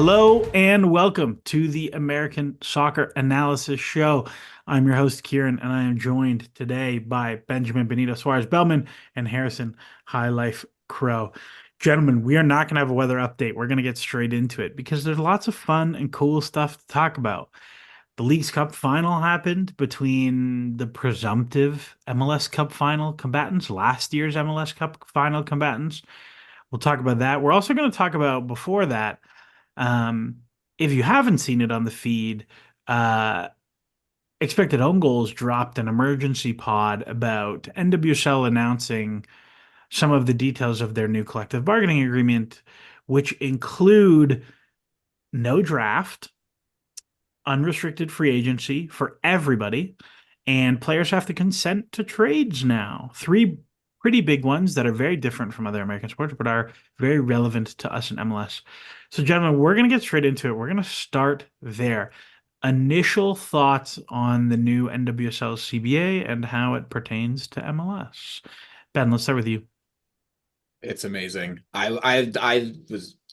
Hello and welcome to the American Soccer Analysis Show. I'm your host, Kieran, and I am joined today by Benjamin Benito Suarez Bellman and Harrison High Life Crow. Gentlemen, we are not going to have a weather update. We're going to get straight into it because there's lots of fun and cool stuff to talk about. The Leagues Cup final happened between the presumptive MLS Cup final combatants, last year's MLS Cup final combatants. We'll talk about that. We're also going to talk about before that. Um, if you haven't seen it on the feed, uh, Expected Own Goals dropped an emergency pod about NWSL announcing some of the details of their new collective bargaining agreement, which include no draft, unrestricted free agency for everybody, and players have to consent to trades now. Three pretty big ones that are very different from other American sports, but are very relevant to us in MLS. So, gentlemen, we're going to get straight into it. We're going to start there. Initial thoughts on the new NWSL CBA and how it pertains to MLS. Ben, let's start with you. It's amazing. I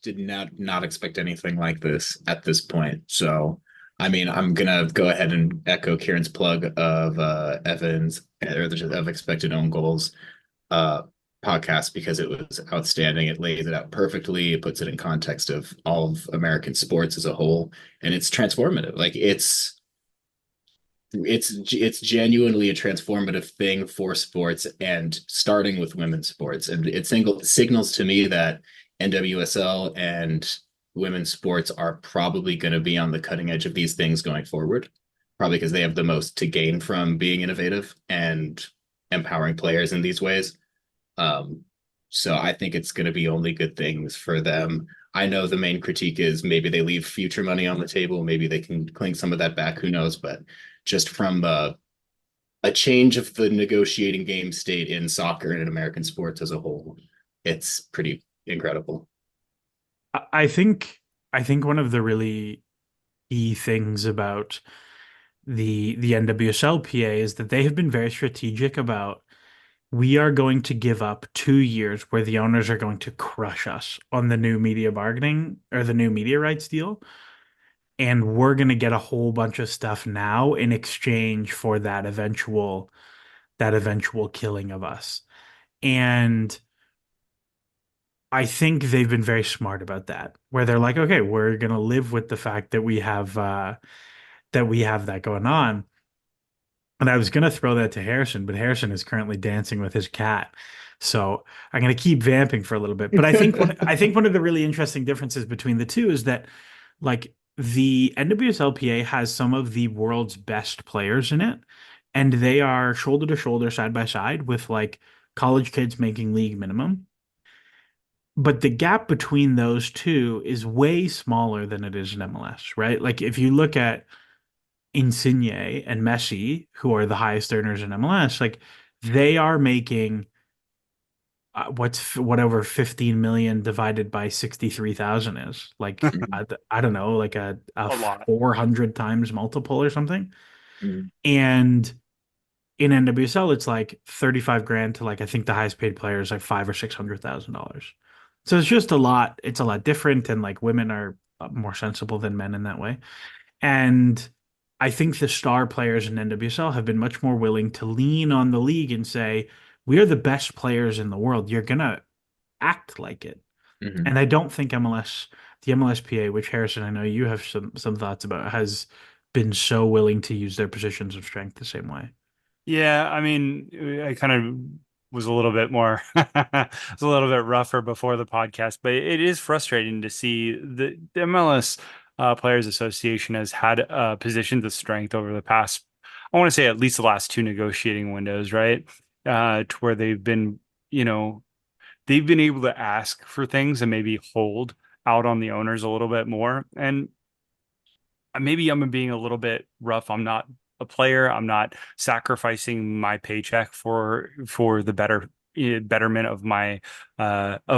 did not expect anything like this at this point. So, I mean, I'm gonna go ahead and echo Kieran's plug of Evans of Expected Own Goals uh podcast because it was outstanding. It lays it out perfectly. It puts it in context of all of American sports as a whole, and it's transformative. Like it's genuinely a transformative thing for sports, and starting with women's sports, and it signals to me that NWSL and women's sports are probably going to be on the cutting edge of these things going forward, probably because they have the most to gain from being innovative and empowering players in these ways. So I think it's going to be only good things for them. I know the main critique is maybe they leave future money on the table. Maybe they can clink some of that back. Who knows? But just from a change of the negotiating game state in soccer and in American sports as a whole, it's pretty incredible. I think one of the really key things about the NWSLPA is that they have been very strategic about we are going to give up 2 years where the owners are going to crush us on the new media bargaining or the new media rights deal. And we're going to get a whole bunch of stuff now in exchange for that eventual killing of us. And I think they've been very smart about that, where they're like, okay, we're going to live with the fact that we have that going on. And I was going to throw that to Harrison, but Harrison is currently dancing with his cat. So I'm going to keep vamping for a little bit. But I think one of the really interesting differences between the two is that like the NWSLPA has some of the world's best players in it, and they are shoulder to shoulder, side by side with like college kids making league minimum. But the gap between those two is way smaller than it is in MLS, right? Like if you look at Insigne and Messi, who are the highest earners in MLS, like they are making what's whatever 15 million divided by 63,000 is. Like I don't know, like a A lot. 400 times multiple or something. Mhm. And in NWSL, it's like 35 grand to like I think the highest paid player is like five or $600,000. So it's just a lot. It's a lot different, and like women are more sensible than men in that way. And I think the star players in NWSL have been much more willing to lean on the league and say, we are the best players in the world. You're gonna act like it. Mhm. And I don't think the MLSPA, which Harrison, I know you have some thoughts about, has been so willing to use their positions of strength the same way. Yeah, I mean, I kind of was a little bit more, it's a little bit rougher before the podcast, but it is frustrating to see the MLS Players Association has had positions of strength over the past, I want to say at least the last two negotiating windows, right? To where you know, they've been able to ask for things and maybe hold out on the owners a little bit more. And maybe I'm being a little bit rough. I'm not a player. I'm not sacrificing my paycheck for the betterment of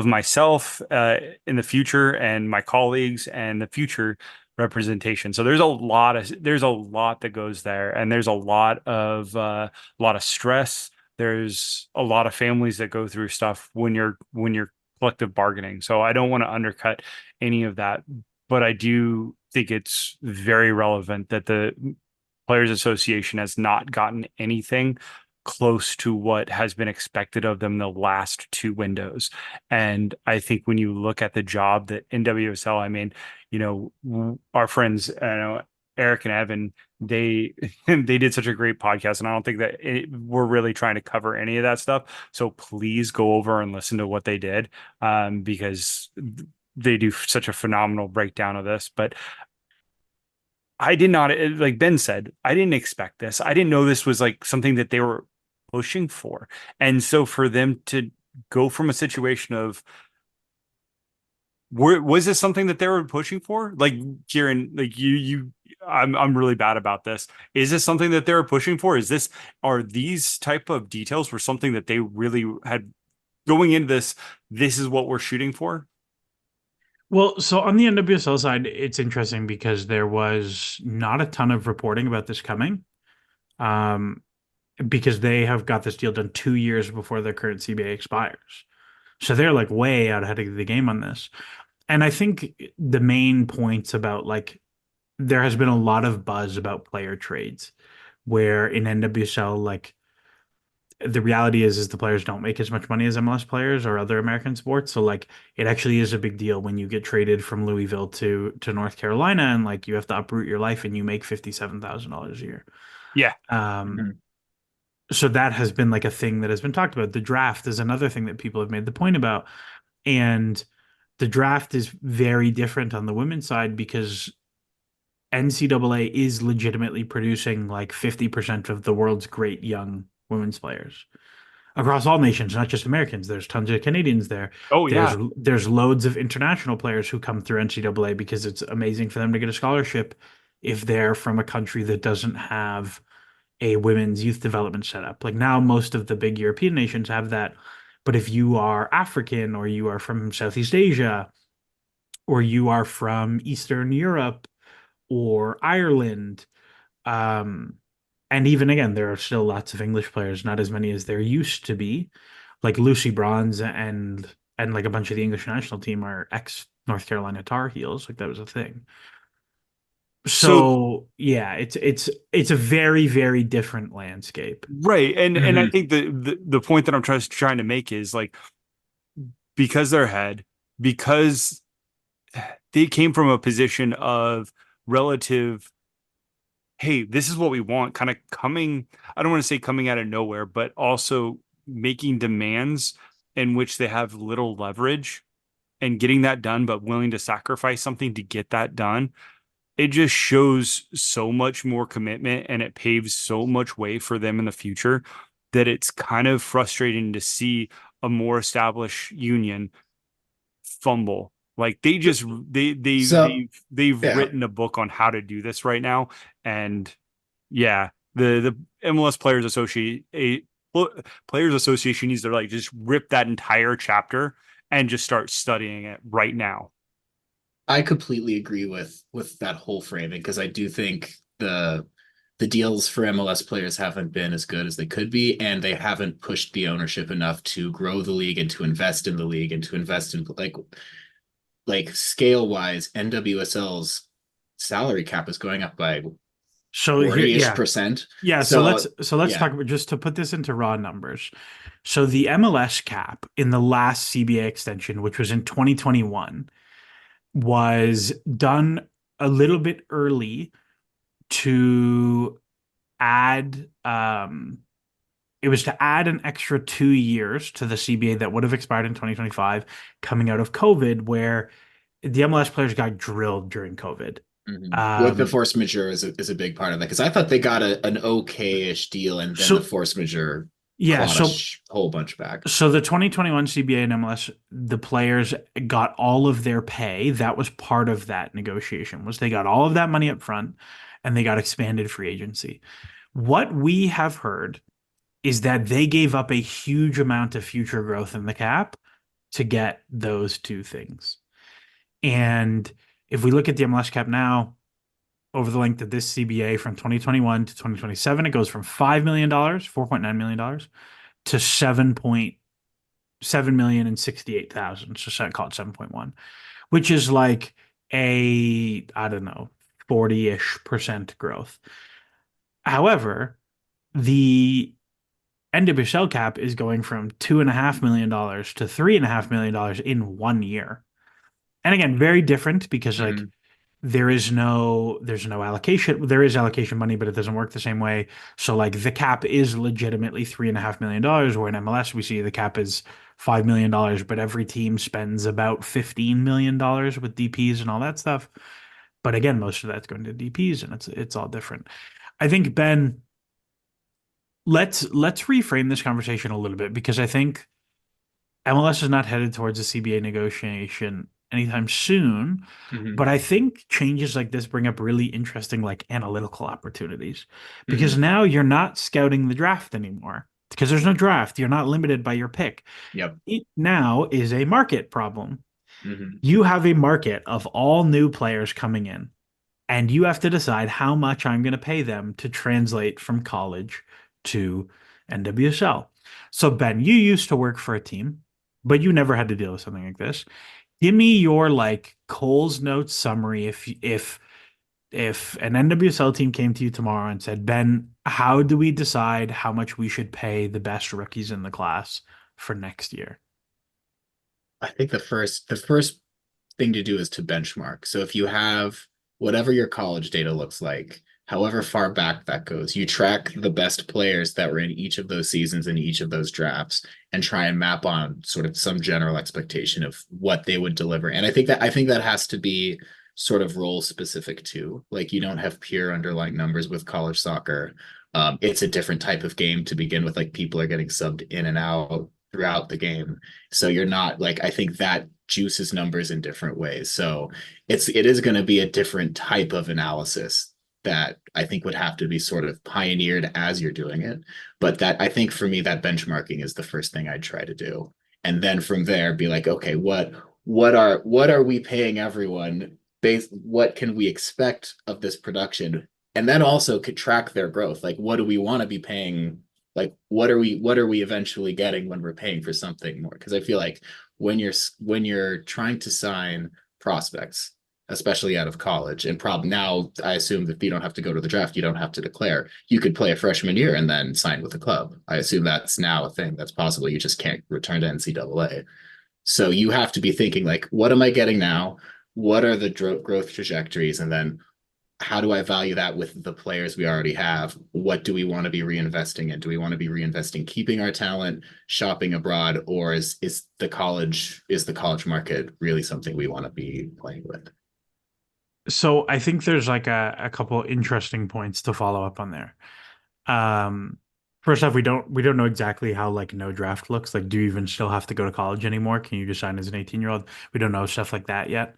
myself in the future and my colleagues and the future representation. So there's a lot that goes there, and there's a lot of stress. There's a lot of families that go through stuff when you're collective bargaining. So I don't want to undercut any of that, but I do think it's very relevant that the Players Association has not gotten anything close to what has been expected of them the last two windows. And I think when you look at the job that NWSL, I mean, our friends, Eric and Evan, they they did such a great podcast, and I don't think that we're really trying to cover any of that stuff. So please go over and listen to what they did, because they do such a phenomenal breakdown of this. But I did not, like Ben said, I didn't expect this. I didn't know this was like something that they were pushing for. And so for them to go from a situation of, was this something that they were pushing for? Like, Kieran, like I'm really bad about this. Is this something that they were pushing for? Are these type of details were something that they really had going into this? This is what we're shooting for. Well, so on the NWSL side, it's interesting because there was not a ton of reporting about this coming, um, because they have got this deal done 2 years before their current CBA expires. So they're like way out ahead of the game on this. And I think the main points about like there has been a lot of buzz about player trades, where in NWSL, like the reality is the players don't make as much money as MLS players or other American sports. So like it actually is a big deal when you get traded from Louisville to North Carolina, and like you have to uproot your life and you make $57,000 a year. Yeah. Um, Mhm. so that has been like a thing that has been talked about. The draft is another thing that people have made the point about. And the draft is very different on the women's side because NCAA is legitimately producing like 50% of the world's great young women's players across all nations, not just Americans. There's tons of Canadians there. Oh There's yeah. there's loads of international players who come through NCAA because it's amazing for them to get a scholarship if they're from a country that doesn't have a women's youth development setup. Like now, most of the big European nations have that. But if you are African or you are from Southeast Asia or you are from Eastern Europe or Ireland, um, and even again, there are still lots of English players, not as many as there used to be. Like Lucy Bronze and like a bunch of the English national team are ex North Carolina Tar Heels. Like that was a thing. So So yeah, it's a very, very different landscape. right. And I Mhm. think the point that I'm trying to make is like, because they're ahead, because they came from a position of relative, hey, this is what we want, kind of coming, I don't want to say coming out of nowhere, but also making demands in which they have little leverage and getting that done, but willing to sacrifice something to get that done. It just shows so much more commitment, and it paves so much way for them in the future that it's kind of frustrating to see a more established union fumble. Like they just So they've yeah, written a book on how to do this right now. And yeah, the MLS Players Association needs to like just rip that entire chapter and just start studying it right now. I completely agree with that whole framing because I do think the deals for MLS players haven't been as good as they could be, and they haven't pushed the ownership enough to grow the league and to invest in the league and to invest in like scale wise, NWSL's salary cap is going up by So here, 40-ish yeah, percent. yeah. So So let's yeah. talk about just to put this into raw numbers. So the MLS cap in the last CBA extension, which was in 2021, was done a little bit early to add it was to add an extra 2 years to the CBA that would have expired in 2025 coming out of COVID, where the MLS players got drilled during COVID. Mhm. With the Um, force majeure is a big part of that because I thought they got an okay-ish deal and then the so force majeure yeah, clawed a so whole bunch back. so the 2021 CBA and MLS, the players got all of their pay. That was part of that negotiation, was they got all of that money up front and they got expanded free agency. What we have heard is that they gave up a huge amount of future growth in the cap to get those two things. And if we look at the MLS cap now, over the length of this CBA from 2021 to 2027, it goes from $5 million, $4.9 million to 7.7 million and 68,000. So call it 7.1, which is like I don't know, 40-ish% growth. However, the NWSL cap is going from $2.5 million to $3.5 million in 1 year. And again, very different because like Mhm. there's no allocation. There is allocation money, but it doesn't work the same way. So like the cap is legitimately $3.5 million, where in MLS we see the cap is $5 million, but every team spends about $15 million with DPs and all that stuff. But again, most of that's going to DPs, and it's all different. I think Ben, let's reframe this conversation a little bit because I think MLS is not headed towards a CBA negotiation anytime soon, but Mhm. I think changes like this bring up really interesting like analytical opportunities because Mhm. now you're not scouting the draft anymore because there's no draft. You're not limited by your pick. Yep. It now is a market problem. Mhm. You have a market of all new players coming in, and you have to decide how much I'm going to pay them to translate from college to NWSL. So, Ben, you used to work for a team, but you never had to deal with something like this. Give me your like Cole's Notes summary if an NWSL team came to you tomorrow and said, Ben, how do we decide how much we should pay the best rookies in the class for next year? I think the first thing to do is to benchmark. So if you have whatever your college data looks like, however far back that goes, you track the best players that were in each of those seasons and each of those drafts and try and map on sort of some general expectation of what they would deliver. And I think that has to be sort of role specific too. Like you don't have pure underlying numbers with college soccer. It's a different type of game to begin with. Like people are getting subbed in and out throughout the game. So you're not like I think that juices numbers in different ways. So it is going to be a different type of analysis that I think would have to be sort of pioneered as you're doing it. But that I think for me that benchmarking is the first thing I'd try to do. And then from there be like, okay, what are we paying everyone? What can we expect of this production? And then also could track their growth. Like what do we want to be paying, like what are we eventually getting when we're paying for something more? Because I feel like when you're trying to sign prospects, especially out of college, and prob now I assume that you don't have to go to the draft, you don't have to declare. You could play a freshman year and then sign with the club. I assume that's now a thing that's possible. You just can't return to NCAA. So you have to be thinking like, what am I getting now? What are the growth trajectories? And then how do I value that with the players we already have? What do we want to be reinvesting in? Do we want to be reinvesting keeping our talent, shopping abroad, or is the college market really something we want to be playing with? So I think there's like a couple interesting points to follow up on there. Um, First off, we don't know exactly how like no draft looks. Like, do you even still have to go to college anymore? Can you just sign as an 18-year-old? We don't know stuff like that yet.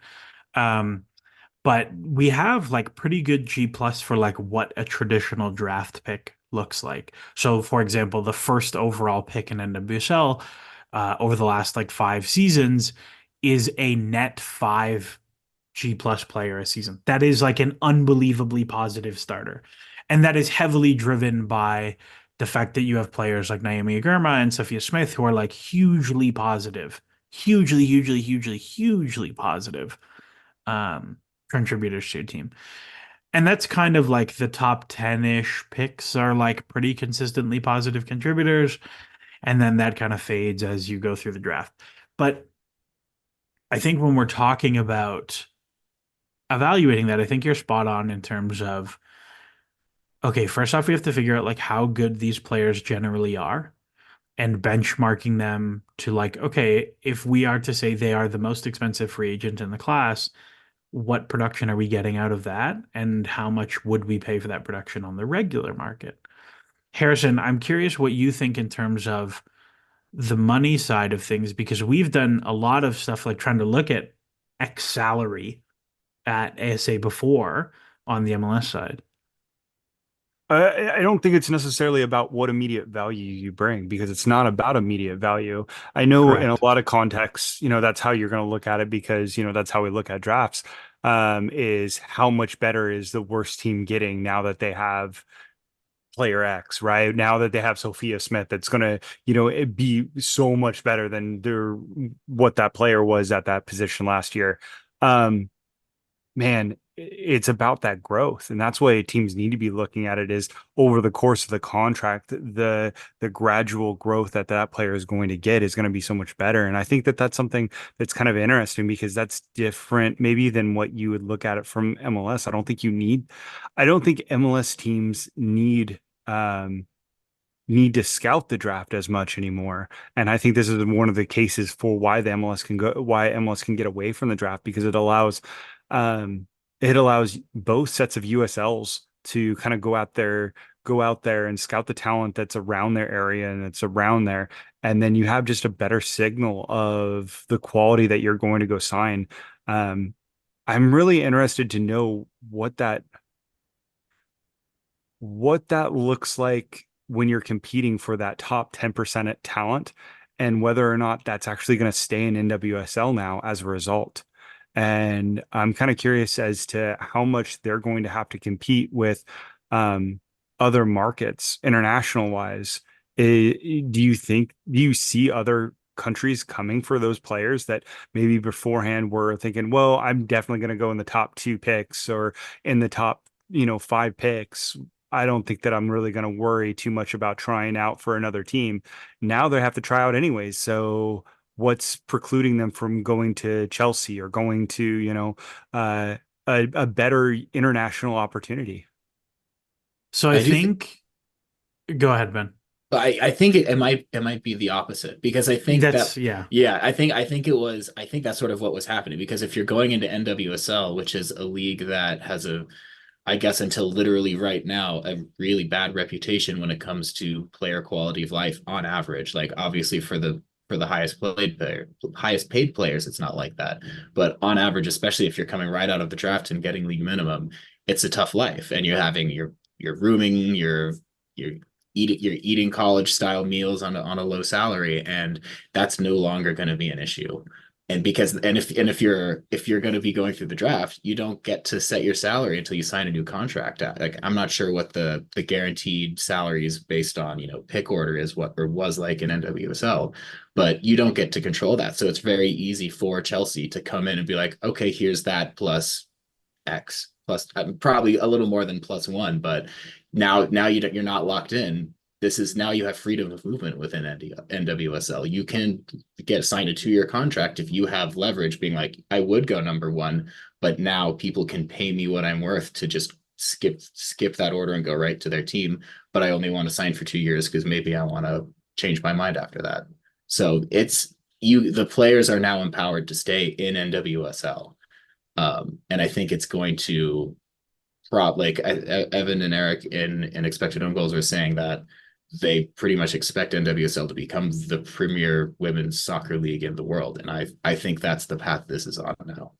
Um, but we have like pretty good G plus for like what a traditional draft pick looks like. So, for example, the first overall pick in NWSL over the last like 5 seasons is a net five G plus player a season. That is like an unbelievably positive starter. And that is heavily driven by the fact that you have players like Naomi Agurma and Sophia Smith who are like hugely positive, hugely positive um, contributors to a team. And that's kind of like the top 10-ish picks are like pretty consistently positive contributors. And then that kind of fades as you go through the draft. But I think when we're talking about evaluating that, I think you're spot on in terms of okay, first off, we have to figure out like how good these players generally are and benchmarking them to like, okay, if we are to say they are the most expensive free agent in the class, what production are we getting out of that? And how much would we pay for that production on the regular market? Harrison, I'm curious what you think in terms of the money side of things, because we've done a lot of stuff like trying to look at X salary at ASA before on the MLS side. I don't think it's necessarily about what immediate value you bring because it's not about immediate value. I know in a Correct. lot of contexts, that's how you're going to look at it because, that's how we look at drafts, is how much better is the worst team getting now that they have player X, right? Now that they have Sophia Smith, that's going to, it be so much better than what that player was at that position last year. Um, man, it's about that growth. And that's why teams need to be looking at it is over the course of the contract, the gradual growth that that player is going to get is going to be so much better. And I think that that's something that's kind of interesting because that's different maybe than what you would look at it from MLS. I don't think MLS teams need to scout the draft as much anymore. And I think this is one of the cases for why MLS can get away from the draft because um, it allows both sets of USLs to kind of go out there and scout the talent that's around their area and it's around there. And then you have just a better signal of the quality that you're going to go sign. Um, I'm really interested to know what that looks like when you're competing for that top 10% at talent and whether or not that's actually going to stay in NWSL now as a result. And I'm kind of curious as to how much they're going to have to compete with um, other markets international wise. Do you see other countries coming for those players that maybe beforehand were thinking, well, I'm definitely going to go in the top two picks or in the top, five picks. I don't think that I'm really going to worry too much about trying out for another team. Now they have to try out anyways. So what's precluding them from going to Chelsea or going to, a better international opportunity? So I I do think. think, go ahead, Ben. I think it might be the opposite because I think that That's yeah. yeah I think that's sort of what was happening because if you're going into NWSL, which is a league that has a, I guess until literally right now, a really bad reputation when it comes to player quality of life on average. Like obviously for the highest paid players, it's not like that. But on average, especially if you're coming right out of the draft and getting league minimum, it's a tough life. And you're having your rooming, you're you're eating college style meals on a low salary, and that's no longer going to be an issue. And if you're going to be going through the draft, you don't get to set your salary until you sign a new contract. Like I'm not sure what the guaranteed salaries based on pick order is what or was like in NWSL, but you don't get to control that. So it's very easy for Chelsea to come in and be like, okay, here's that plus X plus probably a little more than plus one, but now you're not locked in. This is now you have freedom of movement within NWSL. You can get signed a 2-year contract if you have leverage, being like, I would go number one, but now people can pay me what I'm worth to just skip that order and go right to their team. But I only want to sign for 2 years because maybe I want to change my mind after that. So the players are now empowered to stay in NWSL. And I think it's going to like Evan and Eric in expected own goals are saying that they pretty much expect NWSL to become the premier women's soccer league in the world. And I think that's the path this is on now.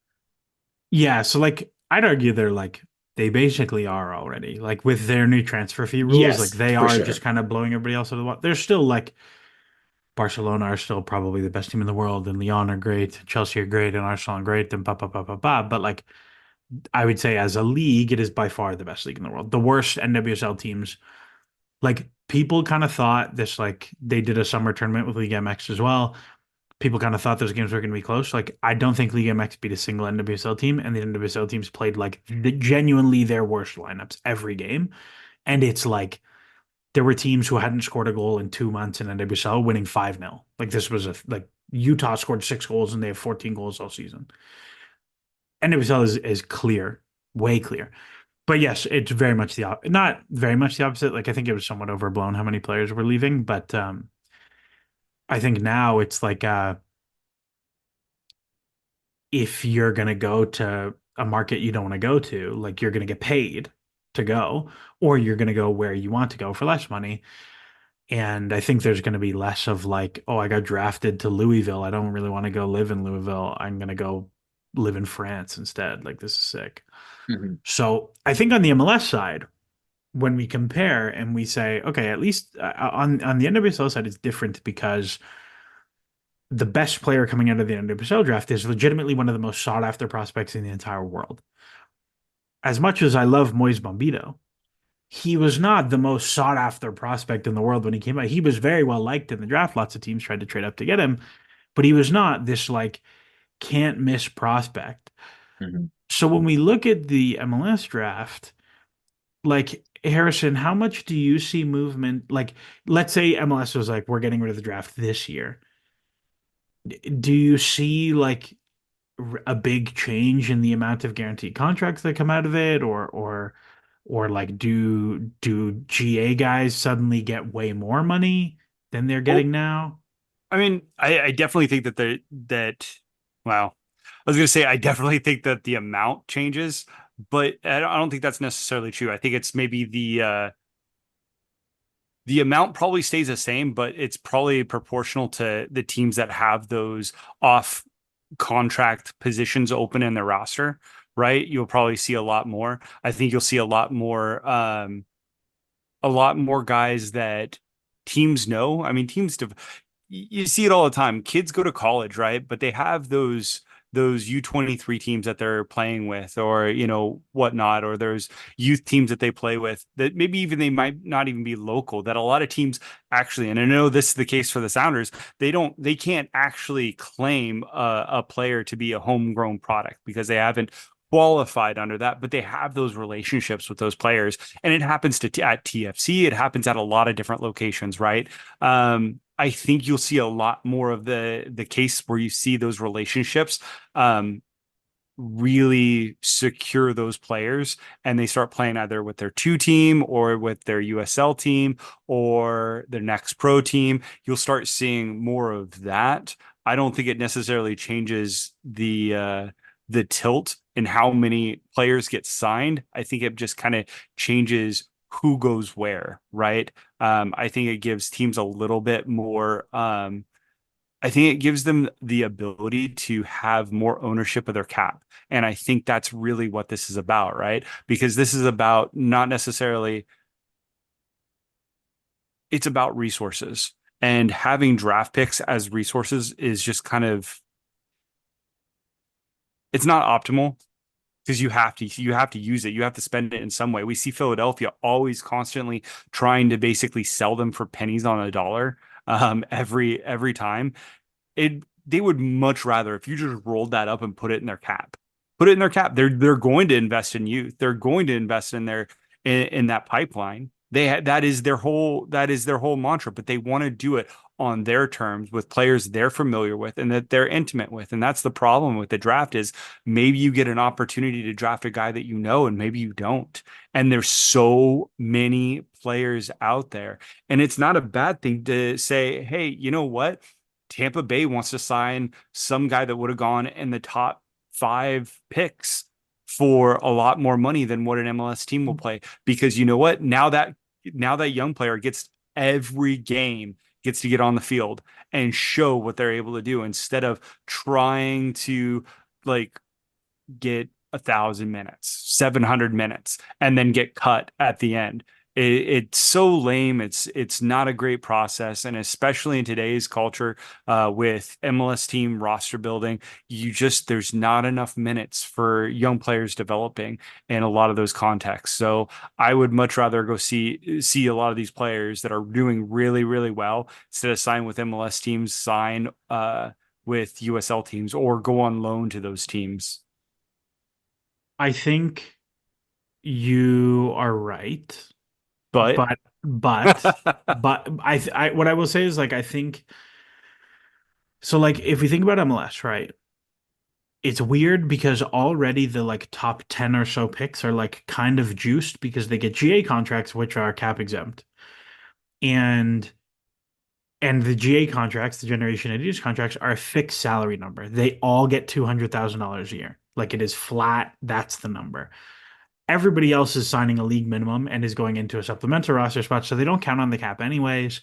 Yeah, so like I'd argue they're like they basically are already. Like with their new transfer fee rules, like Yes, they for are just sure. kind of blowing everybody else out of the water. They're still like Barcelona are still probably the best team in the world, and Lyon are great, Chelsea are great, and Arsenal are great, and pa. But like I would say as a league, it is by far the best league in the world. The worst NWSL teams, like people kind of thought this, like they did a summer tournament with Liga MX as well. People kind of thought those games were going to be close. Like I don't think Liga MX beat a single NWSL team, and the NWSL teams played like genuinely their worst lineups every game. And it's like there were teams who hadn't scored a goal in 2 months in NWSL winning 5-0. Like this was like Utah scored 6 goals and they have 14 goals all season. NWSL is clear, way clear. But yes, it's very much not very much the opposite. Like I think it was somewhat overblown how many players were leaving, but I think now it's like if you're gonna go to a market you don't want to go to, like you're gonna get paid to go, or you're gonna go where you want to go for less money. And I think there's going to be less of like, oh, I got drafted to Louisville. I don't really want to go live in Louisville. I'm going to go live in France instead. Like, this is sick. Mhm. So I think on the MLS side, when we compare and we say, okay, at least on the NWSL side, it's different because the best player coming out of the NWSL draft is legitimately one of the most sought after prospects in the entire world. As much as I love Moise Bombito, he was not the most sought after prospect in the world when he came out. He was very well liked in the draft. Lots of teams tried to trade up to get him, but he was not this like can't miss prospect. Mhm. So when we look at the MLS draft, like Harrison, how much do you see movement? Like, let's say MLS was like, we're getting rid of the draft this year. Do you see like a big change in the amount of guaranteed contracts that come out of it, or like do GA guys suddenly get way more money than they're Well, getting now? I mean, I definitely think well, I was going to say, I definitely think that the amount changes, but I don't think that's necessarily true. I think it's maybe the amount probably stays the same, but it's probably proportional to the teams that have those off contract positions open in their roster, right? You'll probably see a lot more. I think you'll see a lot more guys that teams know. I mean, you see it all the time. Kids go to college, right? But they have those U23 teams that they're playing with, or whatnot, or there's youth teams that they play with that maybe even they might not even be local. That a lot of teams actually, and I know this is the case for the Sounders, they can't actually claim a player to be a homegrown product because they haven't qualified under that, but they have those relationships with those players, and it happens at TFC. It happens at a lot of different locations, right? I think you'll see a lot more of the case where you see those relationships um, really secure those players, and they start playing either with their two team or with their USL team or their next pro team. You'll start seeing more of that. I don't think it necessarily changes the tilt in how many players get signed. I think it just kind of changes who goes where, right? I think it gives teams a little bit more I think it gives them the ability to have more ownership of their cap. And I think that's really what this is about, right? Because this is about not necessarily, it's about resources. And having draft picks as resources is just kind of, it's not optimal because you have to use it. You have to spend it in some way. We see Philadelphia always constantly trying to basically sell them for pennies on a dollar every time. They would much rather if you just rolled that up and put it in their cap. Put it in their cap. They're going to invest in youth. They're going to invest in that pipeline. That is their whole mantra, but they want to do it on their terms with players they're familiar with and that they're intimate with. And that's the problem with the draft is maybe you get an opportunity to draft a guy that you know and maybe you don't. And there's so many players out there. And it's not a bad thing to say, hey, you know what? Tampa Bay wants to sign some guy that would have gone in the top five picks for a lot more money than what an MLS team will play. Because you know what? Now that young player gets every game, gets to get on the field and show what they're able to do instead of trying to like get 1,000 minutes, 700 minutes, and then get cut at the end. It's so lame. It's not a great process, and especially in today's culture, with MLS team roster building, there's not enough minutes for young players developing in a lot of those contexts. So I would much rather go see a lot of these players that are doing really really well instead of sign with MLS teams, sign with USL teams, or go on loan to those teams. I think you are right, But but but what I will say is like I think so. Like if we think about MLS, right? It's weird because already the like top 10 or so picks are like kind of juiced because they get GA contracts, which are cap exempt. And the GA contracts, the Generation Adidas contracts, are a fixed salary number. They all get $200,000 a year. Like it is flat. That's the number. Everybody else is signing a league minimum and is going into a supplemental roster spot, so they don't count on the cap anyways,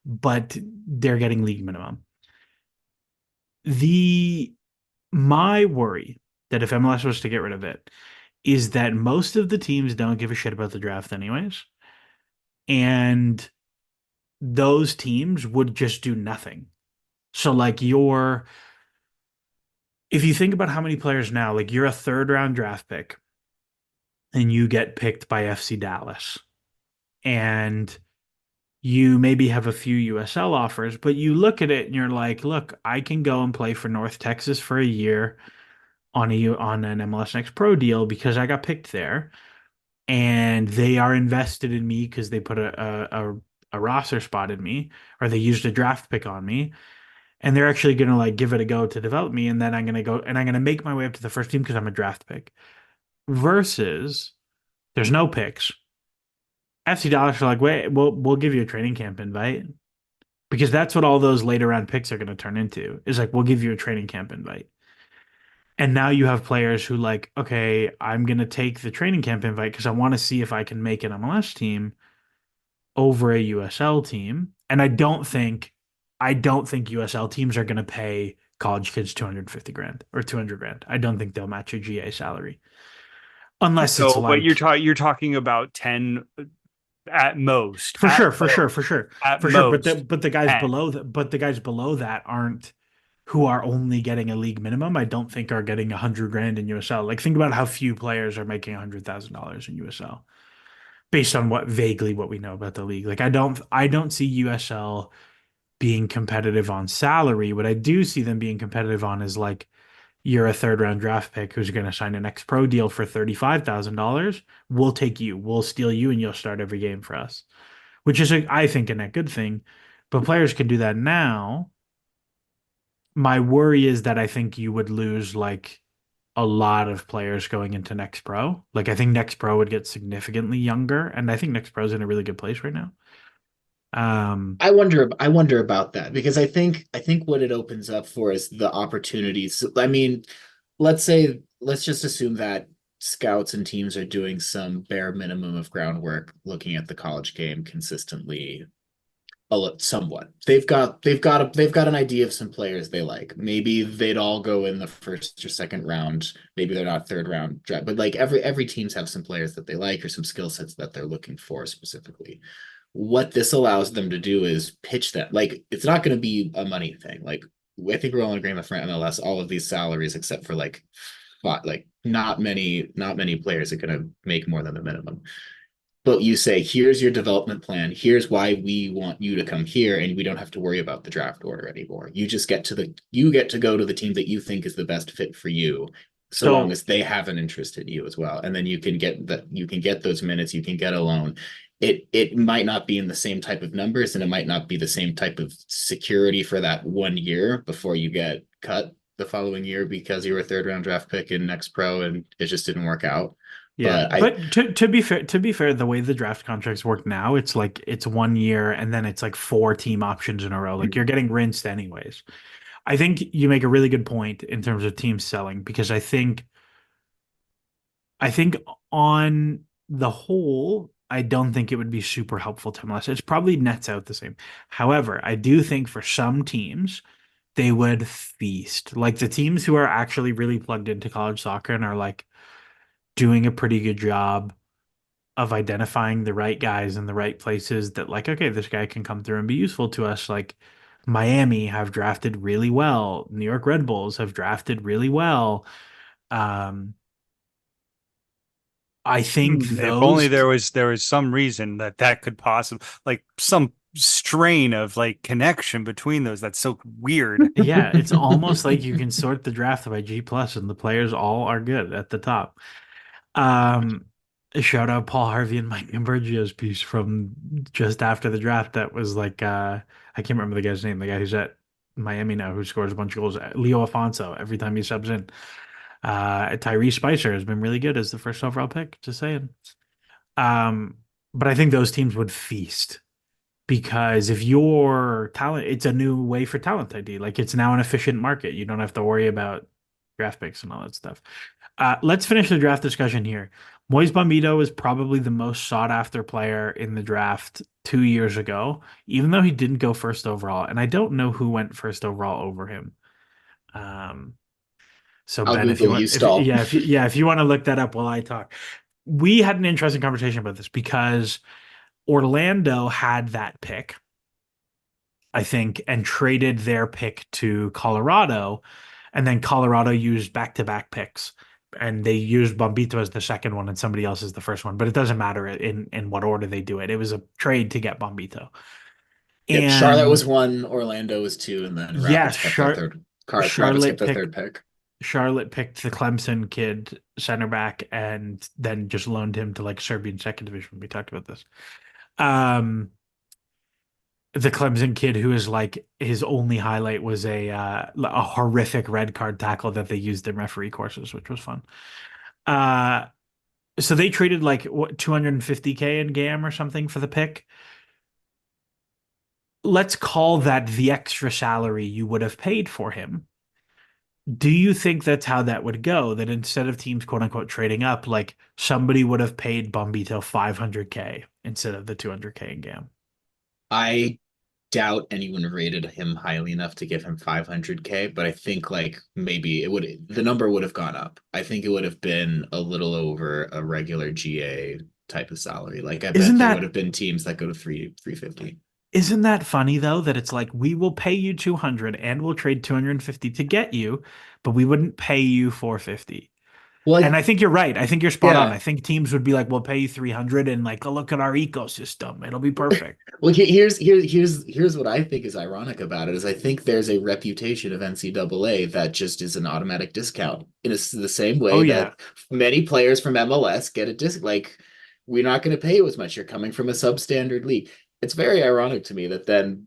but they're getting league minimum. The My worry that if MLS was to get rid of it is that most of the teams don't give a shit about the draft anyways. And those teams would just do nothing. So like if you think about how many players now, like you're a third round draft pick and you get picked by FC Dallas and you maybe have a few USL offers, but you look at it and you're like, look, I can go and play for North Texas for a year on an MLS Next Pro deal because I got picked there, and they are invested in me because they put a roster spot in me, or they used a draft pick on me, and they're actually gonna like give it a go to develop me, and then I'm gonna make my way up to the first team because I'm a draft pick. Versus there's no picks. FC Dallas are like, wait, we'll give you a training camp invite because that's what all those later round picks are going to turn into. Is like we'll give you a training camp invite, and now you have players who like, okay, I'm going to take the training camp invite because I want to see if I can make an MLS team over a USL team, and I don't think USL teams are going to pay college kids 250 grand or 200 grand. I don't think they'll match a GA salary unless it's So, but like you're talking about 10 at most, for sure, for sure, for sure, at for sure. But most the guys 10. below that, but the guys below that aren't who are only getting a league minimum. I don't think are getting 100 grand in USL. Like think about how few players are making $100,000 in USL based on what we know about the league. Like I don't see USL being competitive on salary. What I do see them being competitive on is like you're a third round draft pick who's going to sign an ex pro deal for $35,000. We'll take you, we'll steal you, and you'll start every game for us, which is, I think, a net good thing. But players can do that now. My worry is that I think you would lose like a lot of players going into Next Pro. Like I think Next Pro would get significantly younger, and I think Next Pro is in a really good place right now. Um, I wonder about that because I think what it opens up for is the opportunities. I mean, let's just assume that scouts and teams are doing some bare minimum of groundwork, looking at the college game consistently, somewhat. They've got an idea of some players they like. Maybe they'd all go in the first or second round. Maybe they're not third round draft, but like every teams have some players that they like or some skill sets that they're looking for specifically. What this allows them to do is pitch that. Like it's not going to be a money thing. Like I think we're all in agreement for MLS. All of these salaries, except for like not many players are going to make more than the minimum. But you say, here's your development plan. Here's why we want you to come here, and we don't have to worry about the draft order anymore. You get to go to the team that you think is the best fit for you, so long so as they have an interest in you as well. And then you can get those minutes, you can get a loan. It might not be in the same type of numbers, and it might not be the same type of security for that 1 year before you get cut the following year because you were a third round draft pick in Next Pro and it just didn't work out. yeah, But I but to be fair, the way the draft contracts work now, it's like it's 1 year and then it's like four team options in a row. Like you're getting rinsed anyways. I think you make a really good point in terms of team selling because I think on the whole, I don't think it would be super helpful to MLS. It's probably nets out the same. However, I do think for some teams, they would feast. Like the teams who are actually really plugged into college soccer and are like doing a pretty good job of identifying the right guys in the right places that like, okay, this guy can come through and be useful to us. Like Miami have drafted really well. New York Red Bulls have drafted really well. Um, I think If only those there was some reason that could possibly, like, some strain of like connection between those. That's so weird. Yeah, it's almost like you can sort the draft by G plus and the players all are good at the top. Um, Shout out Paul Harvey and Mike Imburgio's piece from just after the draft that was like I can't remember the guy's name, the guy who's at Miami now who scores a bunch of goals. Leo Afonso every time he subs in. Tyrese Spicer has been really good as the first overall pick, just saying. Um, but I think those teams would feast because if your talent, it's a new way for talent ID. Like it's now an efficient market. You don't have to worry about draft picks and all that stuff. Let's finish the draft discussion here. Moise Bombito is probably the most sought after player in the draft 2 years ago, even though he didn't go first overall. And I don't know who went first overall over him. Um, so I'll Ben, if you Google want, you stall. if you want to look that up while I talk, we had an interesting conversation about this because Orlando had that pick, I think, and traded their pick to Colorado, and then Colorado used back-to-back picks, and they used Bombito as the second one and somebody else as the first one. But it doesn't matter in what order they do it. It was a trade to get Bombito, Yep, Charlotte was and one, Orlando was two, and then yeah, Rapids kept their third. Rapids kept Charlotte their picked third pick. Charlotte picked the Clemson kid center back and then just loaned him to like Serbian second division. We talked about this. Um, the Clemson kid who is like his only highlight was a horrific red card tackle that they used in referee courses, which was fun. Uh, so they traded like what 250K in GAM or something for the pick. Let's call that the extra salary you would have paid for him. Do you think that's how that would go? That instead of teams quote unquote trading up, like somebody would have paid Bumbito 500K instead of the 200K in GAM? I doubt anyone rated him highly enough to give him 500K, but I think like maybe the number would have gone up. I think it would have been a little over a regular GA type of salary. Like I bet Isn't there would that have been teams that go to 350. isn't that funny though that it's like we will pay you 200 and we'll trade 250 to get you, but we wouldn't pay you 450. Well, And I think you're right. I think you're spot on. I yeah. think teams would be like, we'll pay you 300 and like, oh, look at our ecosystem. It'll be perfect. Well, here's what I think is ironic about it is I think there's a reputation of NCAA that just is an automatic discount in the same Oh way yeah. that many players from MLS get a disc. Like we're not going to pay you as much. You're coming from a substandard league. It's very ironic to me that then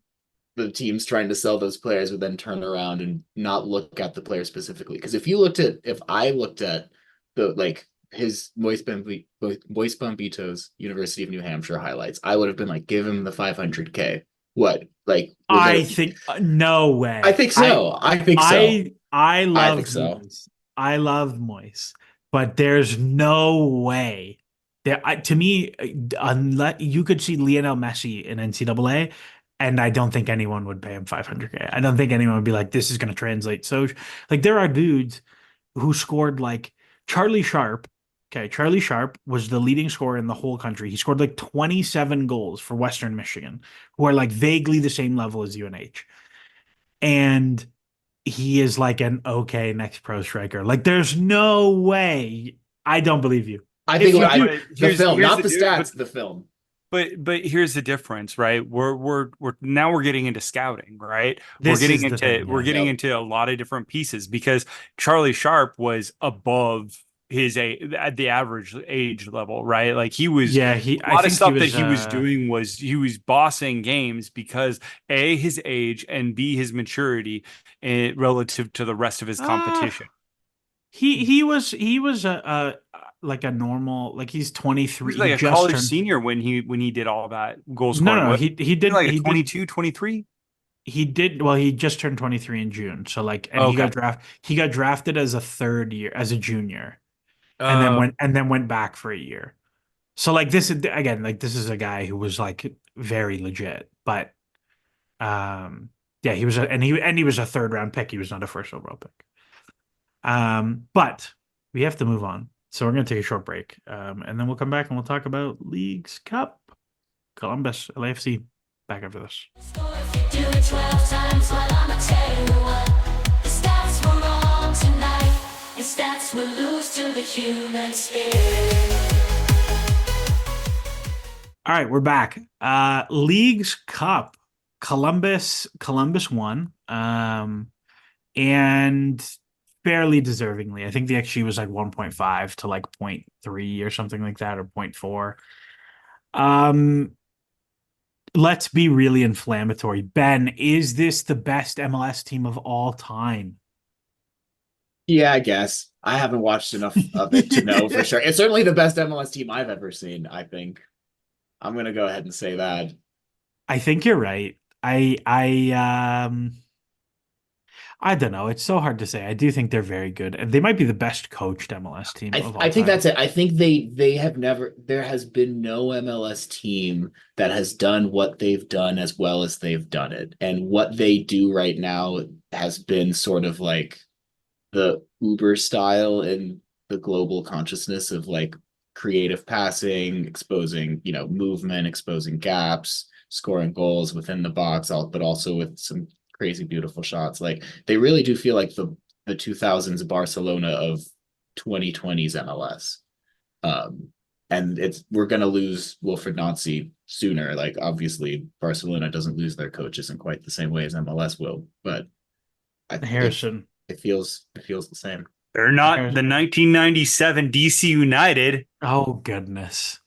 the teams trying to sell those players would then turn around and not look at the player specifically. Because if I looked at the like his Moise Bombito's University of New Hampshire highlights, I would have been like, give him the 500K. What? Like we're I gonna think no I way. think so. I think so. I I think loved so. Moise. I loved Moise, but there's no way that to me, unless you could see Lionel Messi in NCAA, and I don't think anyone would pay him 500K. I don't think anyone would be like, this is going to translate. So, like, there are dudes who scored like Charlie Sharp. Okay, Charlie Sharp was the leading scorer in the whole country. He scored like 27 goals for Western Michigan, who are like vaguely the same level as UNH. And he is like an okay next pro striker. Like, there's no way. I don't believe you. I think If you what I do, But the here's film, here's not the the but stats, the film. but here's the difference, right? We're now we're getting into scouting, right? this is the thing. We're Yeah. getting Yep. into a lot of different pieces because Charlie Sharp was above his at the average age level, right? Like he was Yeah. a I lot of think he stuff that was, he was doing was he was bossing games because A, his age, and B, his maturity relative to the rest of his uh, competition. he was a like a normal, like he's He 23. was He like a just college turned, senior when he did all that goal no, scoring. no, What, he did, like a he did, 22, 23? well, he just turned 23 in June. So like, and Okay. he got drafted as a third year, as a junior, Uh, and then went back for a year. So like this is again, like this is a guy who was like very legit, but yeah, he was a third round pick. He was not a first overall pick. But we have to move on. So we're gonna take a short break. And then we'll come back and we'll talk about Leagues Cup, Columbus, LAFC. Back after this. Do it 12 times, well, I'ma tell you what. The stats were wrong tonight. Your stats will lose to the human spirit. All right, we're back. Leagues Cup. Columbus won. And fairly deservingly. I think the XG was like 1.5 to like zero point 0.3 or something like that, or zero point 0.4. Let's be really inflammatory. Ben, is this the best MLS team of all time? Yeah, I guess. I haven't watched enough of it to know for sure. It's certainly the best MLS team I've ever seen, I think. I'm gonna go ahead and say that. I think you're right. I don't know. It's so hard to say. I do think they're very good, and they might be the best coached MLS team of all I think time. that's it. I think they have never there has been no MLS team that has done what they've done as well as they've done it. And what they do right now has been sort of like the Uber style in the global consciousness of like creative passing, exposing, movement, exposing gaps, scoring goals within the box, but also with some crazy beautiful shots. Like they really do feel like the 2000s Barcelona of 2020's MLS. Um, and we're gonna lose Wilfred Nancy sooner. Like obviously Barcelona doesn't lose their coaches in quite the same way as MLS will, but I, Harrison, it feels the same. They're not Here's- the 1997 DC United. Oh goodness.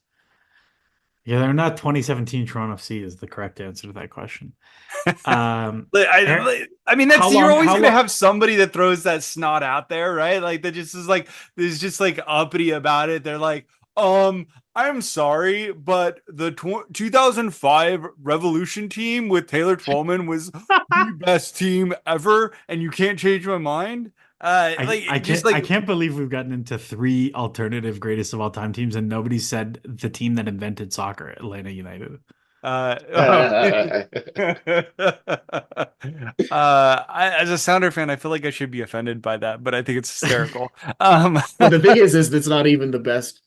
Yeah, they're not 2017 Toronto FC is the correct answer to that question. I mean, How you're long- always how gonna long- have somebody that throws that snot out there, right? Like that just is like there's just like uppity about it. They're like, I'm sorry, but the 2005 Revolution team with Taylor Twellman was the best team ever, and you can't change my mind. I can't believe we've gotten into 3 alternative greatest of all time teams and nobody said the team that invented soccer, Atlanta United. As a Sounder fan, I feel like I should be offended by that, but I think it's hysterical. But the thing is it's not even the best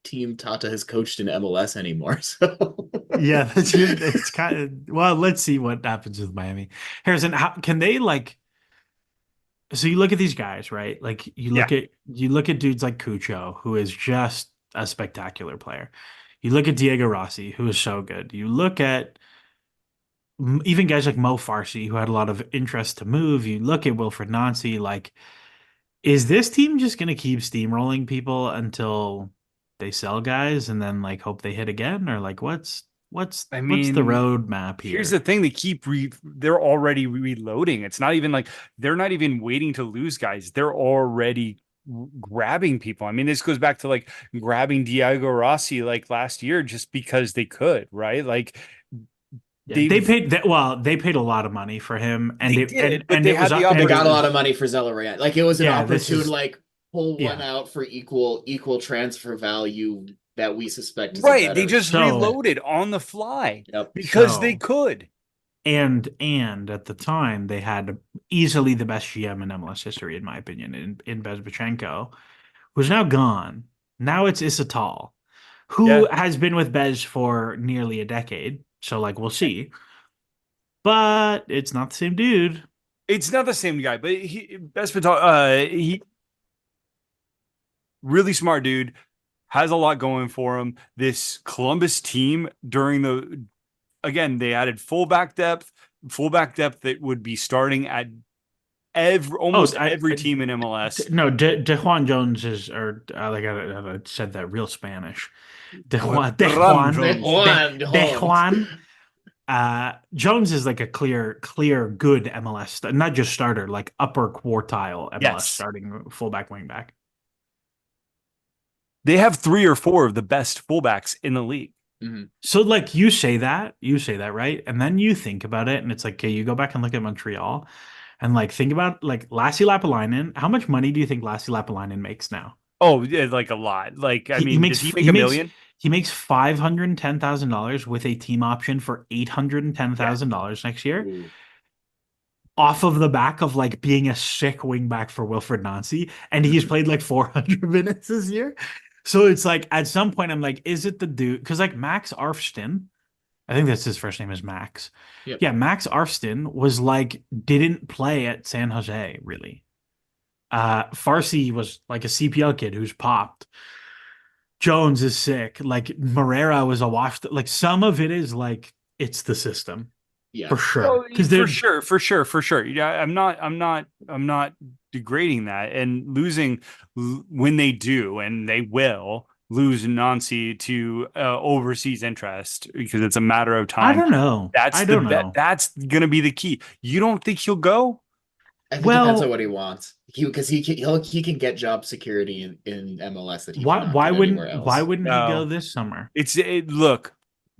team Tata has coached in MLS anymore. So Yeah, it's kind of well. Let's see what happens with Miami. Harrison, how can they like? So you look at these guys, right? Like you look at dudes like Cucho, who is just a spectacular player. You look at Diego Rossi, who is so good. You look at even guys like Mo Farsi, who had a lot of interest to move. You look at Wilfred Nancy. Like, is this team just going to keep steamrolling people until they sell guys and then like hope they hit again, or like what's I what's the mean, roadmap here? Here's the thing: they're already reloading. It's not even like they're not even waiting to lose guys. They're already grabbing people. I mean, this goes back to like grabbing Diego Rossi like last year just because they could, right? Like Yeah, they paid a lot of money for him, and They it did, and, but and they it was had the they got a lot was- of money for Zellerant. Like it was an Yeah, this opportune, is- like pull one yeah. out for equal transfer value that we suspect is right. a They better. just So- reloaded on the fly Yep. because they So- could. And at the time they had easily the best GM in MLS history, in my opinion, in Bezbachenko, who's now gone. Now it's Isatal, who has been with Bez for nearly a decade. So like we'll see. But it's not the same dude. It's not the same guy, but he really smart dude, has a lot going for him. This Columbus team they added fullback depth that would be starting at almost every team in MLS. No, DeJuan Jones is, or like I said that real Spanish. Juan DeJuan. Jones is like a clear good MLS, not just starter, like upper quartile MLS starting fullback, wingback. They have 3 or 4 of the best fullbacks in the league. Mm-hmm. So like you say that, right? And then you think about it and it's like, okay, you go back and look at Montreal and like think about like Lassi Lapalainen. How much money do you think Lassi Lapalainen makes now? Oh, yeah, like a lot. Like, I mean, does he make $1 million? He makes $510,000 with a team option for $810,000 next year. Ooh. Off of the back of like being a sick wingback for Wilfred Nancy, and he's played like 400 minutes this year. So it's like at some point I'm like, is it the dude? Because like Max Arfstin, I think that's his first name is Max. Yep. Yeah, Max Arfstin was like didn't play at San Jose really. Farsi was like a CPL kid who's popped. Jones is sick. Like Morera was a washed. Like some of it is like it's the system. Yeah. For sure. Oh, Because for sure. Yeah, I'm not degrading that, and losing when they do, and they will lose Nancy to overseas interest because it's a matter of time. I don't know. That's going to be the key. You don't think he'll go? I think Well- it depends on what he wants. Because he can get job security in MLS that he cannot why get wouldn't anywhere else. why wouldn't he No. go this summer? Look.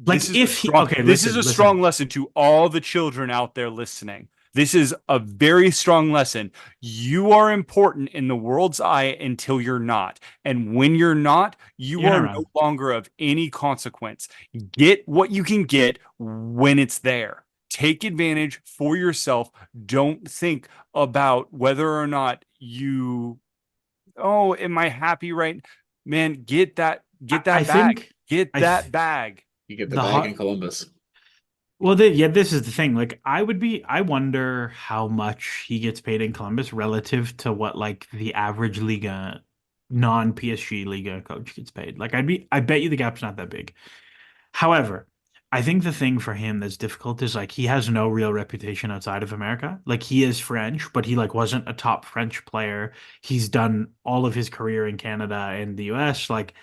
Like This is if a he strong- okay, this listen, is a listen. strong lesson to all the children out there listening. This is a very strong lesson. You are important in the world's eye until you're not. And when you're not, you're not no around. longer of any consequence. Get what you can get when it's there. Take advantage for yourself. Don't think about whether or not am I happy right? Man, get that I bag. think Get I that th- bag. You get the the bag hot- in Columbus. Well, this is the thing. Like, I wonder how much he gets paid in Columbus relative to what like the average Liga, non-PSG Liga coach gets paid. Like, I bet you the gap's not that big. However, I think the thing for him that's difficult is like he has no real reputation outside of America. Like he is French, but he like wasn't a top French player. He's done all of his career in Canada and the US. Like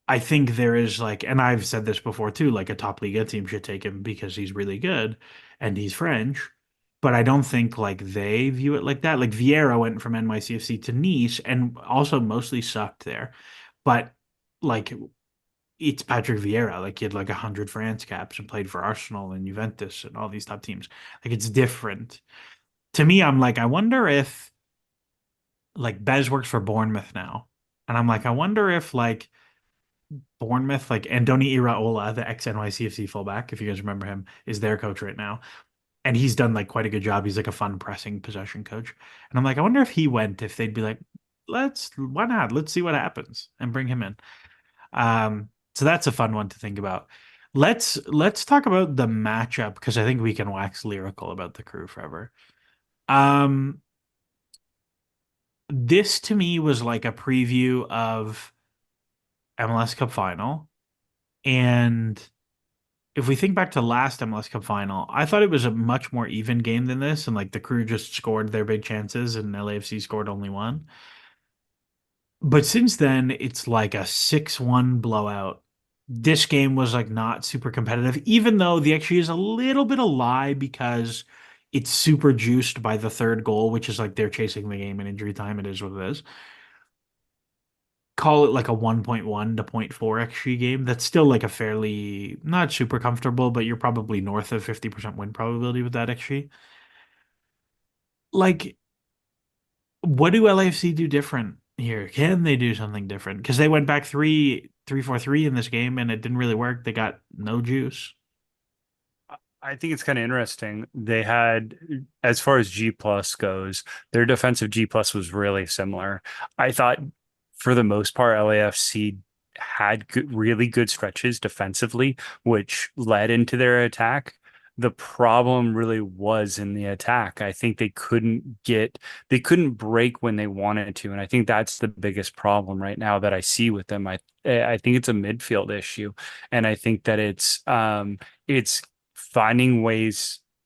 I think there is like, and I've said this before too, like a top Liga team should take him because he's really good and he's French. But I don't think like they view it like that. Like Vieira went from NYCFC to Nice and also mostly sucked there. But like it's Patrick Vieira. Like he had like 100 France caps and played for Arsenal and Juventus and all these top teams. Like it's different. To me, I'm like, I wonder if like Bez works for Bournemouth now. And I'm like, I wonder if like Bournemouth, like Andoni Iraola, the ex NYCFC fullback, if you guys remember him, is their coach right now. And he's done like quite a good job. He's like a fun pressing possession coach. And I'm like, I wonder if he went, if they'd be like, why not? Let's see what happens and bring him in. So that's a fun one to think about. Let's talk about the matchup because I think we can wax lyrical about the Crew forever. Um, this to me was like a preview of MLS Cup final. And if we think back to last MLS Cup final, I thought it was a much more even game than this. And like the Crew just scored their big chances and LAFC scored only one. But since then, it's like a 6-1 blowout. This game was like not super competitive, even though the XG is a little bit a lie because it's super juiced by the third goal, which is like they're chasing the game in injury time. It is what it is. Call it like a 1.1 to zero point 0.4 XG game. That's still like a fairly not super comfortable, but you're probably north of 50% win probability with that XG. Like, what do LAFC do different here? Can they do something different? Because they went back 3-4-3 in this game and it didn't really work. They got no juice. I think it's kind of interesting. They had, as far as G plus goes, their defensive G plus was really similar. I thought for the most part, LAFC had really good stretches defensively, which led into their attack. The problem really was in the attack. I think they couldn't break when they wanted to. And I think that's the biggest problem right now that I see with them. I think it's a midfield issue. And I think that it's finding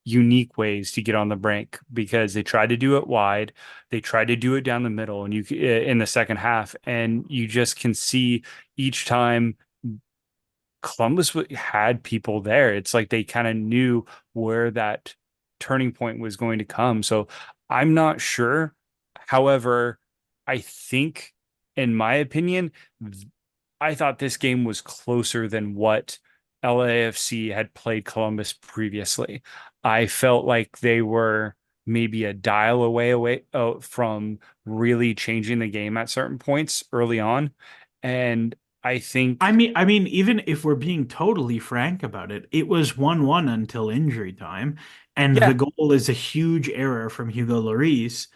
unique ways to get on the brink because they tried to do it wide, they tried to do it down the middle, and you in the second half, and you just can see each time Columbus had people there. It's like they kind of knew where that turning point was going to come. So I'm not sure. However, I think, in my opinion, I thought this game was closer than what LAFC had played Columbus previously. I felt like they were maybe a dial away from really changing the game at certain points early on. And I think, I mean, even if we're being totally frank about it, it was 1-1 until injury time, and the yeah. goal is a huge error from Hugo Lloris,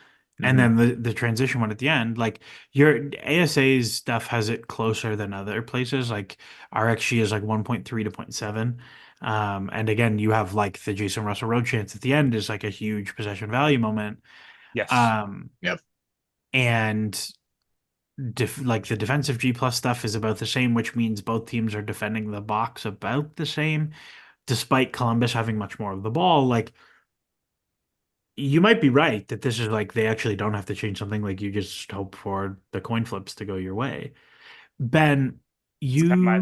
and Mhm. then the transition one at the end. Like your ASA's stuff has it closer than other places. Like our XG is like 1.3 to zero point 0.7. And again, you have like the Jason Russell Road chance at the end is like a huge possession value moment. Yes. Um, Yep. and like the defensive G plus stuff is about the same, which means both teams are defending the box about the same, despite Columbus having much more of the ball. Like you might be right that this is like they actually don't have to change something. Like you just hope for the coin flips to go your way. Ben, It's kind of my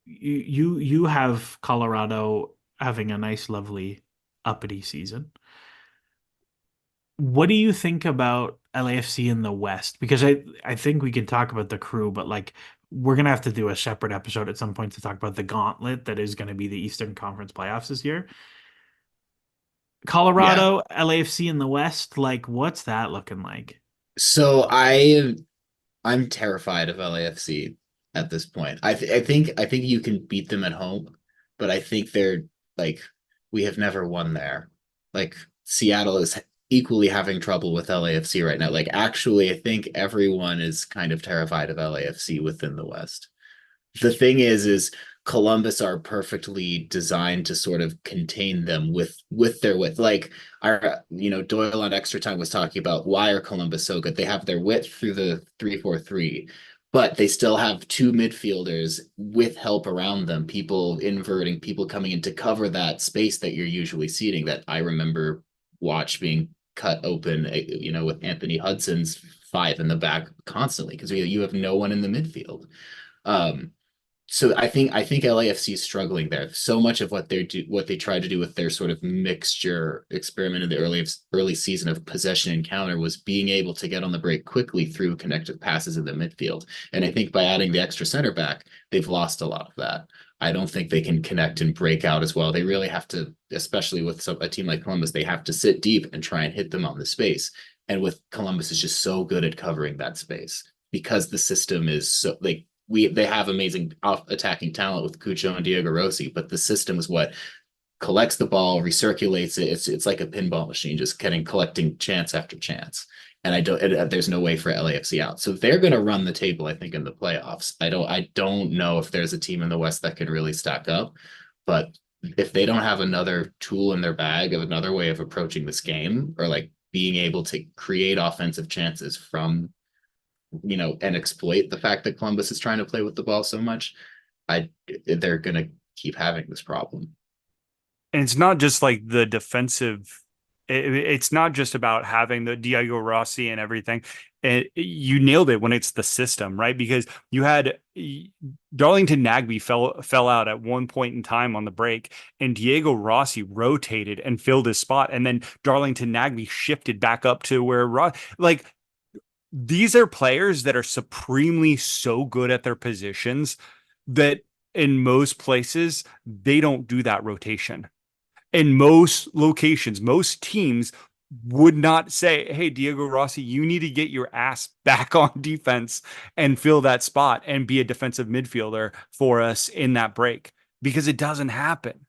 you have Colorado having a nice, lovely uppity season. What do you think about LAFC in the West? Because I think we can talk about the Crew, but like we're gonna have to do a separate episode at some point to talk about the gauntlet that is going to be the Eastern Conference playoffs this year. Yeah. Colorado, LAFC in the West, like what's that looking like? So I'm terrified of LAFC at this point. I think you can beat them at home, but I think they're like we have never won there. Like Seattle is equally having trouble with LAFC right now. Like actually, I think everyone is kind of terrified of LAFC within the West. The thing is Columbus are perfectly designed to sort of contain them with their width. Like our, Doyle on Extra Time was talking about why are Columbus so good? They have their width through the 3-4-3, but they still have two midfielders with help around them, people inverting, people coming in to cover that space that you're usually seating, that I remember watch being cut open, with Anthony Hudson's five in the back constantly, because you have no one in the midfield. Um, so I think LAFC is struggling there. So much of what they tried to do with their sort of mixture experiment in the early season of possession and counter was being able to get on the break quickly through connective passes in the midfield. And I think by adding the extra center back, they've lost a lot of that. I don't think they can connect and break out as well. They really have to, especially with a team like Columbus, they have to sit deep and try and hit them on the space. And with Columbus is just so good at covering that space because the system is so like they have amazing attacking talent with Cucho and Diego Rossi, but the system is what collects the ball, recirculates it. It's like a pinball machine, just collecting chance after chance. And there's no way for LAFC out. So they're going to run the table, I think, in the playoffs. I don't know if there's a team in the West that can really stack up, but if they don't have another tool in their bag of another way of approaching this game, or like being able to create offensive chances from and exploit the fact that Columbus is trying to play with the ball so much, they're going to keep having this problem. And it's not just like the defensive. It's not just about having the Diego Rossi and everything. You nailed it when it's the system, right? Because you had Darlington Nagbe fell out at one point in time on the break, and Diego Rossi rotated and filled his spot, and then Darlington Nagbe shifted back up to where these are players that are supremely so good at their positions that in most places, they don't do that rotation. In most locations, most teams would not say, hey, Diego Rossi, you need to get your ass back on defense and fill that spot and be a defensive midfielder for us in that break, because it doesn't happen.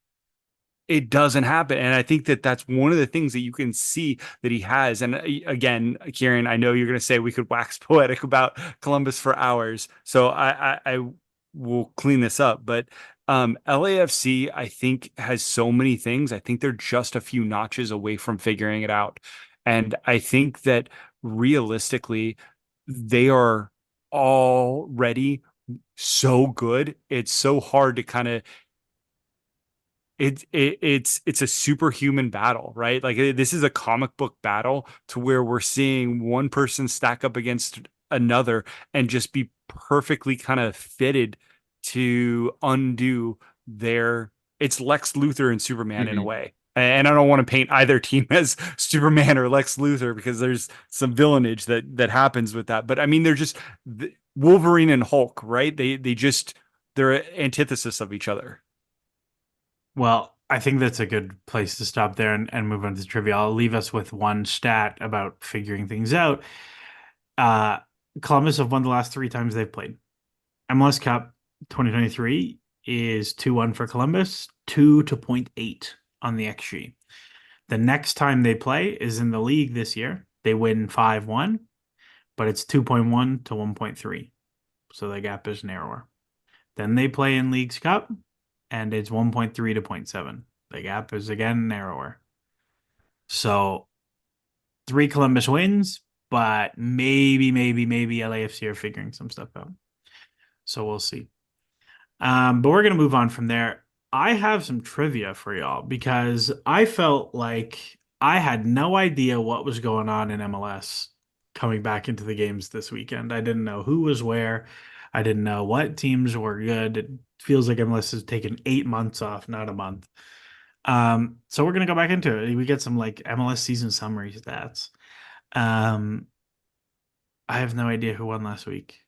It doesn't happen. And I think that that's one of the things that you can see that he has. And again, Kieran, I know you're going to say we could wax poetic about Columbus for hours, so I will clean this up. But LAFC, I think, has so many things. I think they're just a few notches away from figuring it out. And I think that realistically, they are already so good. It's so hard to kind of it's a superhuman battle, right? Like this is a comic book battle to where we're seeing one person stack up against another and just be perfectly kind of fitted to undo their. It's Lex Luthor and Superman in a way. And I don't want to paint either team as Superman or Lex Luthor, because there's some villainage that happens with that. But I mean, they're just Wolverine and Hulk, right? They're antithesis of each other. Well, I think that's a good place to stop there and move on to trivia. I'll leave us with one stat about figuring things out. Columbus have won the last 3 times they've played. MLS Cup 2023 is 2-1 for Columbus, 2-0.8 on the XG. The next time they play is in the league this year. They win 5-1, but it's 2.1 to 1.3. So the gap is narrower. Then they play in Leagues Cup, and it's 1.3 to 0.7. The gap is again narrower. So 3 Columbus wins, but maybe LAFC are figuring some stuff out. So we'll see. But we're going to move on from there. I have some trivia for y'all because I felt like I had no idea what was going on in MLS coming back into the games this weekend. I didn't know who was where. I didn't know what teams were good. It feels like MLS has taken 8 months off, not a month. So we're going to go back into it. We get some like MLS season summary stats. I have no idea who won last week.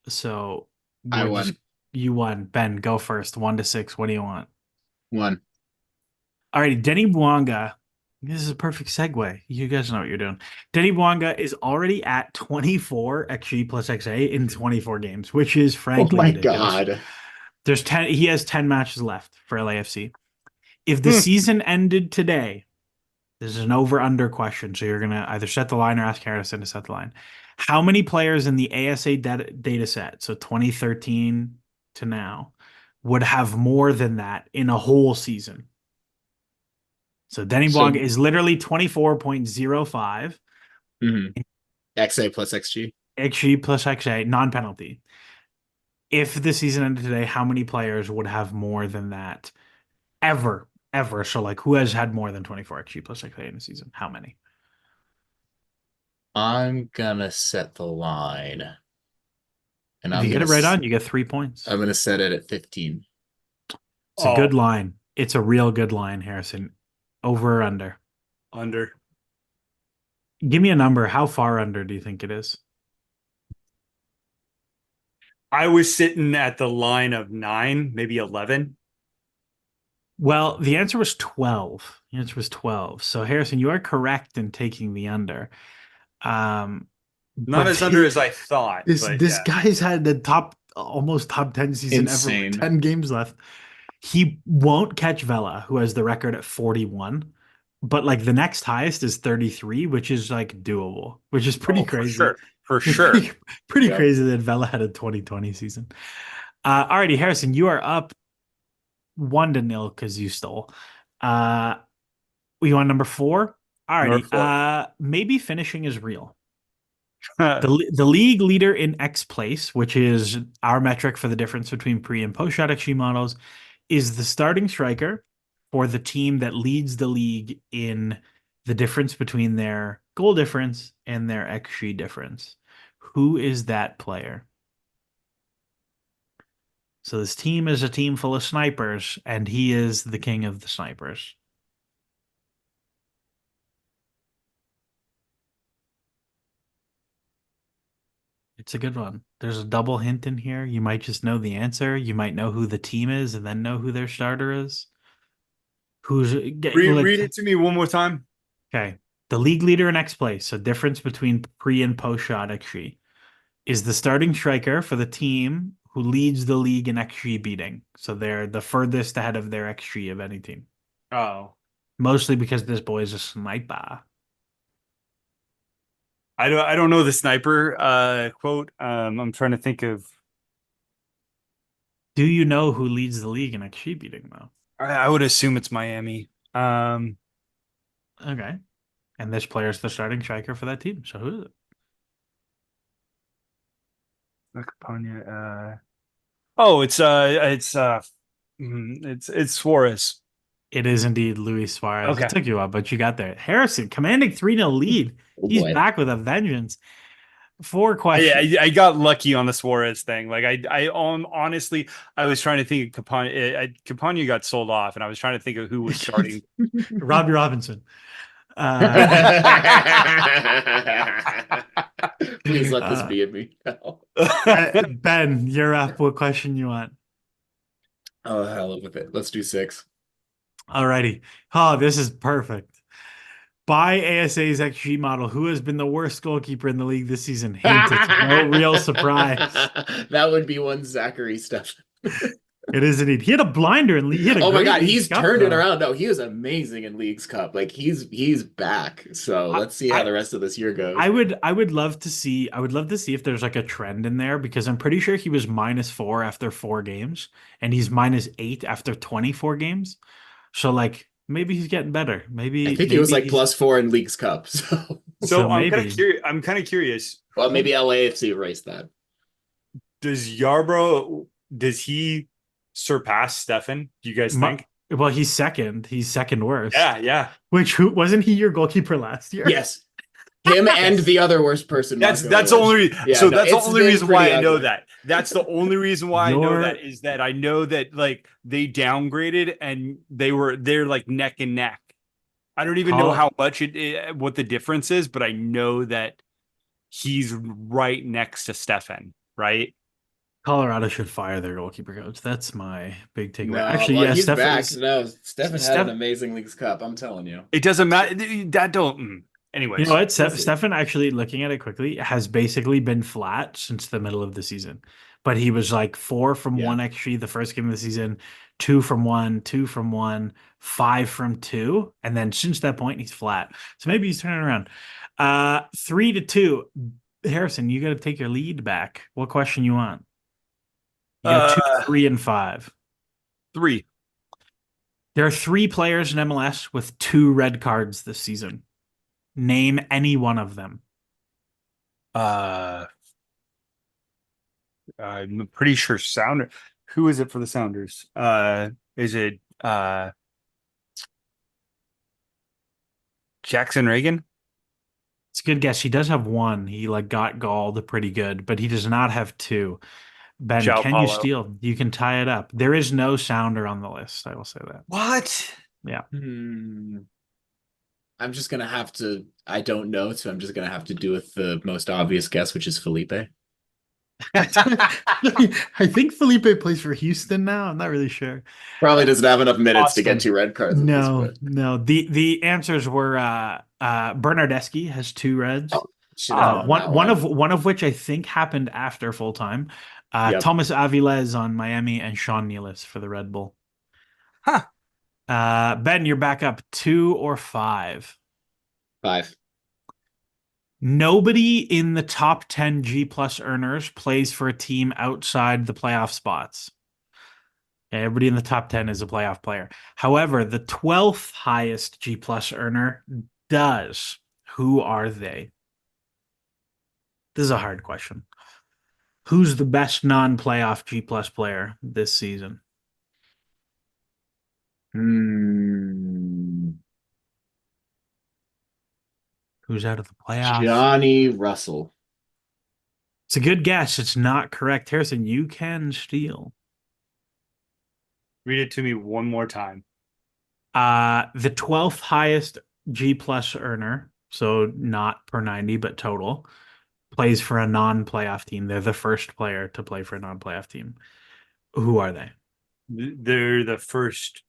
So I won. You won. Ben, go first. 1 to 6. What do you want? 1. All right. Denny Bwanga. This is a perfect segue. You guys know what you're doing. Denny Bwanga is already at 24 XG plus XA in 24 games, which is frankly ridiculous. God. There's 10. He has 10 matches left for LAFC. If the season ended today, this is an over-under question, so you're going to either set the line or ask Harrison to set the line. How many players in the ASA data set, so 2013 to now, would have more than that in a whole season? So Denny Bwanga is literally 24.05. XA plus XG. XG plus XA, non-penalty. If the season ended today, how many players would have more than that ever? Ever. So, like, who has had more than 24 XG plus XA in a season? How many? I'm gonna set the line, and If you get it right on, you get 3 points. I'm gonna set it at 15. It's a good line. It's a real good line, Harrison. Over or under? Under. Give me a number. How far under do you think it is? I was sitting at the line of 9, maybe 11. Well, the answer was 12. The answer was 12. So, Harrison, you are correct in taking the under. Not But as under as I thought. this guy's had the almost top 10 season Insane. ever with 10 games left. He won't catch Vela, who has the record at 41. But like the next highest is 33, which is like doable, which is pretty crazy. For sure. Pretty crazy that Vela had a 2020 season. Alrighty, Harrison, you are up 1-0 because you stole. You want number 4? Alrighty. Maybe finishing is real. The league leader in X place, which is our metric for the difference between pre and post shot XG models, is the starting striker for the team that leads the league in the difference between their goal difference and their XG difference. Who is that player? So this team is a team full of snipers, and he is the king of the snipers. It's a good one. There's a double hint in here. You might just know the answer. You might know who the team is and then know who their starter is. Read it to me one more time. Okay. The league leader in X play, so difference between pre and post shot XG, is the starting striker for the team who leads the league in XG beating. So they're the furthest ahead of their XG of any team. Oh. Mostly because this boy is a sniper. I don't know the sniper quote. I'm trying to think of. Do you know who leads the league in XG beating though? I would assume it's Miami. Okay. And this player is the starting striker for that team. So who is it? It's Suarez. It is indeed Luis Suarez. Okay. It took you a while, but you got there. Harrison, commanding 3-0 lead. He's back with a vengeance. 4 questions. Yeah, I got lucky on the Suarez thing. Like I honestly, I was trying to think of Campagna. Campagna got sold off, and I was trying to think of who was starting. Robbie Robinson. Please let this be a me. Ben, you're up. What question you want? Oh, hell with it. Let's do 6. Alrighty. Oh, this is perfect. By ASA's XG model, who has been the worst goalkeeper in the league this season? Hint, it's no real surprise. That would be one Zachary stuff. It is indeed. He had a blinder in league. Oh my god, he's turned it around. No, he was amazing in Leagues Cup. Like he's back. So let's see how the rest of this year goes. I would love to see if there's like a trend in there, because I'm pretty sure he was -4 after 4 games and he's -8 after 24 games. So like maybe he's getting better. Maybe I think he was like +4 in Leagues Cup. So I'm kind of curious. Well, maybe LAFC erased that. Does Yarbrough surpass Stefan? Do you guys think? Well, he's second. He's second worst. Yeah. Who wasn't he your goalkeeper last year? Yes. Him and the other worst person. That's the only. Yeah, so that's the only reason why I know that. That's the only reason why I know that is that I know that like they downgraded and they're like neck and neck. I don't even know how much what the difference is, but I know that he's right next to Stefan, right? Colorado should fire their goalkeeper coach. That's my big takeaway. No, actually, yeah, he's Stefan. back. No, Stefan had an amazing Leagues Cup. I'm telling you. It doesn't matter. That don't. Anyways, you know what? Stefan, actually, looking at it quickly, has basically been flat since the middle of the season. But he was like 4 from 1 XG the first game of the season, 2 from 1, 2 from 1, 5 from 2, and then since that point he's flat. So maybe he's turning around. 3-2. Harrison, you got to take your lead back. What question you want? You got 2, 3, and 5. 3. There are 3 players in MLS with 2 red cards this season. Name any one of them. I'm pretty sure Sounder. Who is it for the Sounders? Is it Jackson Reagan? It's a good guess. He does have one. He like got galled pretty good, but he does not have two. Ben, João can you Paulo. steal? You can tie it up. There is no sounder on the list. I will say that. What? Yeah. I'm just gonna have to. I don't know, so I'm just gonna have to do with the most obvious guess, which is Felipe. I think Felipe plays for Houston now. I'm not really sure. Probably doesn't have enough minutes to get Austin. 2 red cards. At this No, point. no. The answers were Bernardeschi has 2 reds. Oh, should have known that One of which I think happened after full time. Yep. Thomas Avilés on Miami and Sean Nealis for the Red Bull. Huh. Ben, you're back up 2 or 5. 5. Nobody in the top 10 G plus earners plays for a team outside the playoff spots. Okay, everybody in the top 10 is a playoff player. However, the 12th highest G plus earner does. Who are they? This is a hard question. Who's the best non-playoff G plus player this season? Who's out of the playoffs? Johnny Russell. It's a good guess. It's not correct. Harrison, you can steal. Read it to me one more time. The 12th highest G plus earner, so not per 90, but total, plays for a non-playoff team. They're the first player to play for a non-playoff team. Who are they? They're the first.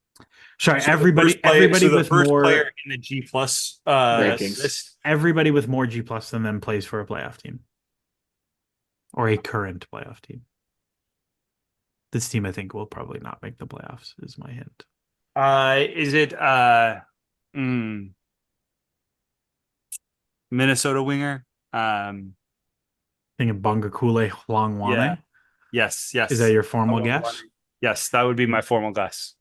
Sorry, So everybody. the first player, Everybody so the with first more. player in the G plus Rankings. list. Everybody with more G plus than them plays for a playoff team, or a current playoff team. This team, I think, will probably not make the playoffs. Is my hint. Is it Minnesota winger? Think of Bongakule Hlongwane. Yeah. Yes. Is that your formal guess? Yes, that would be my formal guess.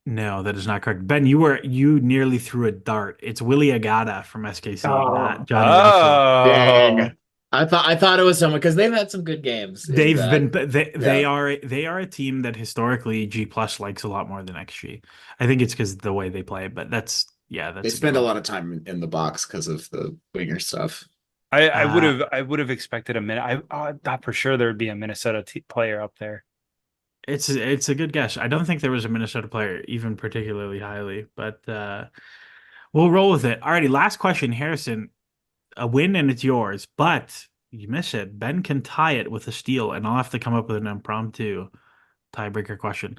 No, that is not correct. Ben, you nearly threw a dart. It's Willie Agada from SKC, not Johnny Russell. Dang. I thought it was someone because they've had some good games. They are a team that historically G plus likes a lot more than XG. I think it's because of the way they play, but that's They spend a lot of time in the box because of the winger stuff. I would have expected a minute. I thought for sure there would be a Minnesota player up there. It's a good guess. I don't think there was a Minnesota player even particularly highly, but we'll roll with it. Alrighty, last question, Harrison. A win and it's yours, but you miss it. Ben can tie it with a steal, and I'll have to come up with an impromptu tiebreaker question.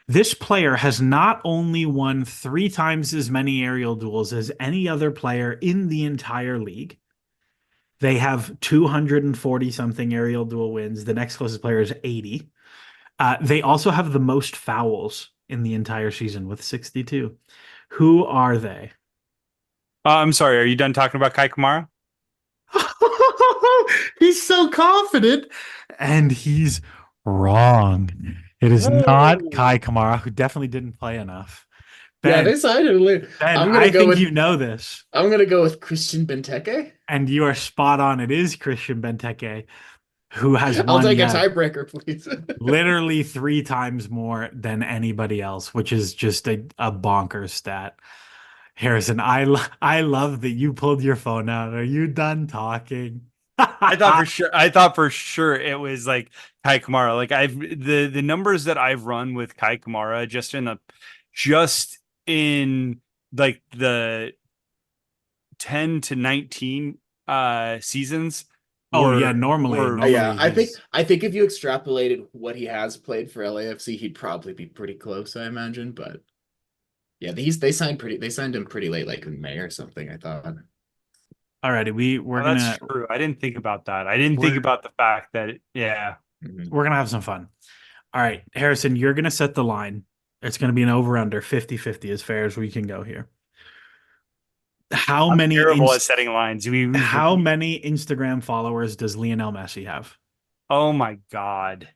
This player has not only won 3 times as many aerial duels as any other player in the entire league. They have 240 something aerial duel wins. The next closest player is 80. They also have the most fouls in the entire season with 62. Who are they? I'm sorry. Are you done talking about Kai Kamara? He's so confident, and he's wrong. It is not Kai Kamara, who definitely didn't play enough. Ben, they signed him. Ben, I think you know this. I'm gonna go with Christian Benteke. And you are spot on. It is Christian Benteke, who has won. I'll take a tiebreaker, please. Literally 3 times more than anybody else, which is just a bonkers stat. Harrison, I love that you pulled your phone out. Are you done talking? I thought for sure it was like Kai Kamara. Like the numbers that I've run with Kai Kamara just in like the 10 to 19 seasons. Normally. Yeah, I think if you extrapolated what he has played for LAFC, he'd probably be pretty close, I imagine. But yeah, they signed him pretty late, like in May or something, I thought. Alrighty, that's true. I didn't think about that. I didn't think about the fact that we're gonna have some fun. All right, Harrison, you're gonna set the line. It's gonna be an over-under 50-50 as fair as we can go here. I'm terrible at setting lines. How many Instagram followers does Lionel Messi have? Oh my God.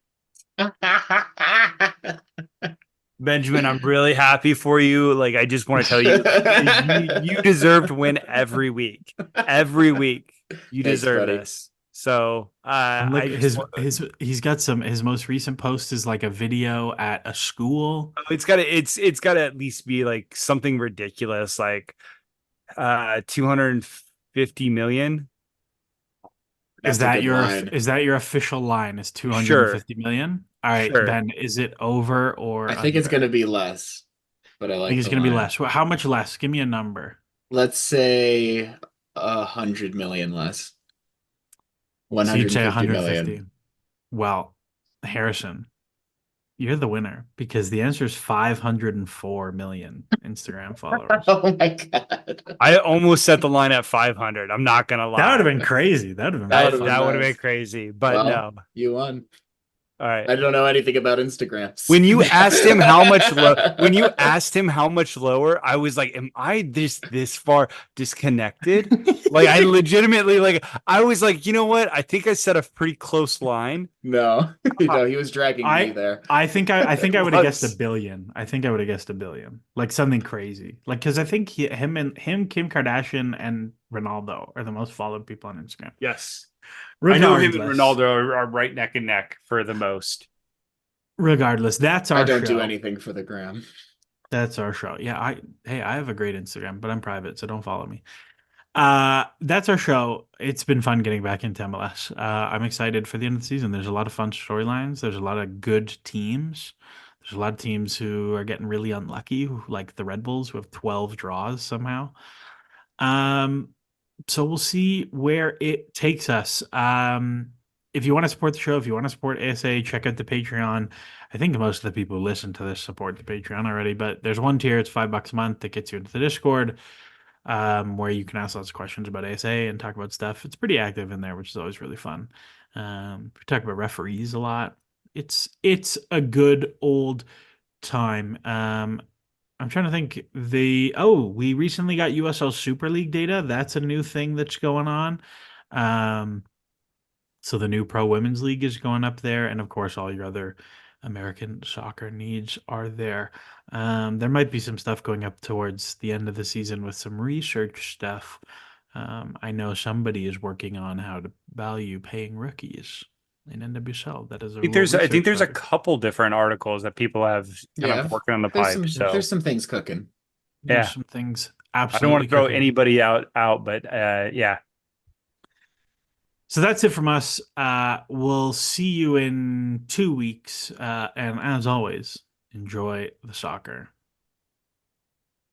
Benjamin, I'm really happy for you. Like, I just want to tell you, you deserve to win every week. Every week. You deserve this. So And look, I just he's got some. His most recent post is like a video at a school. it's got to at least be like something ridiculous, like 250 million. That's a good line. Is that your official line? Is Sure, 250 million? All right, sure. then is it over I or think it's under? going to be less, but I I think like it's the going to be line. less. Well, how much less? Give me a number. Let's say 100 million less. So you'd say 150 150. million. Well, Harrison, you're the winner because the answer is 504 million Instagram followers. Oh my God. I almost set the line at 500. I'm not gonna That would lie. have been crazy. That would have been That really would have been That fun. would have been nice. crazy, but Well, no. you won. All right. I don't know anything about Instagrams. When you asked him how much when you asked him how much lower, I was like, am I this far disconnected? Like I legitimately like I was like, you know what? I think I set a pretty close line. No, no, he was dragging me I there. I think I It would have guessed a was. billion. I think I would have guessed a billion. Like something crazy. Like because I think Kim Kardashian and Ronaldo are the most followed people on Instagram. Yes. I know him and Regardless, Ronaldo are right neck and neck for the most. regardless, that's I our don't do show. anything for the gram. That's our show. Yeah, I have a great Instagram, but I'm private, so don't follow me. That's our show. It's been fun getting back into MLS. I'm excited for the end of the season. There's a lot of fun storylines. There's a lot of good teams. There's a lot of teams who are getting really unlucky, like the Red Bulls, who have 12 draws somehow. Um, so we'll see where it takes us. If you want to support the show, if you want to support ASA, check out the Patreon. I think most of the people who listen to this support the Patreon already, but there's one tier, it's $5 a month that gets you into the Discord, where you can ask lots of questions about ASA and talk about stuff. It's pretty active in there, which is always really fun. We talk about referees a lot. It's a good old time. I'm trying to think. We recently got USL Super League data. That's a new thing that's going on. Um, so the new Pro Women's League is going up there, and of course, all your other American soccer needs are there. There might be some stuff going up towards the end of the season with some research stuff. I know somebody is working on how to value paying rookies in NWSL. That is a I think research there's a project. couple different articles that people have kind Yeah, of working on the there's pipe. some So there's some things cooking. There's yeah, some things I don't want absolutely to throw cooking. anybody out, but yeah. So that's it from us. We'll see you in 2 weeks. And as always, enjoy the soccer.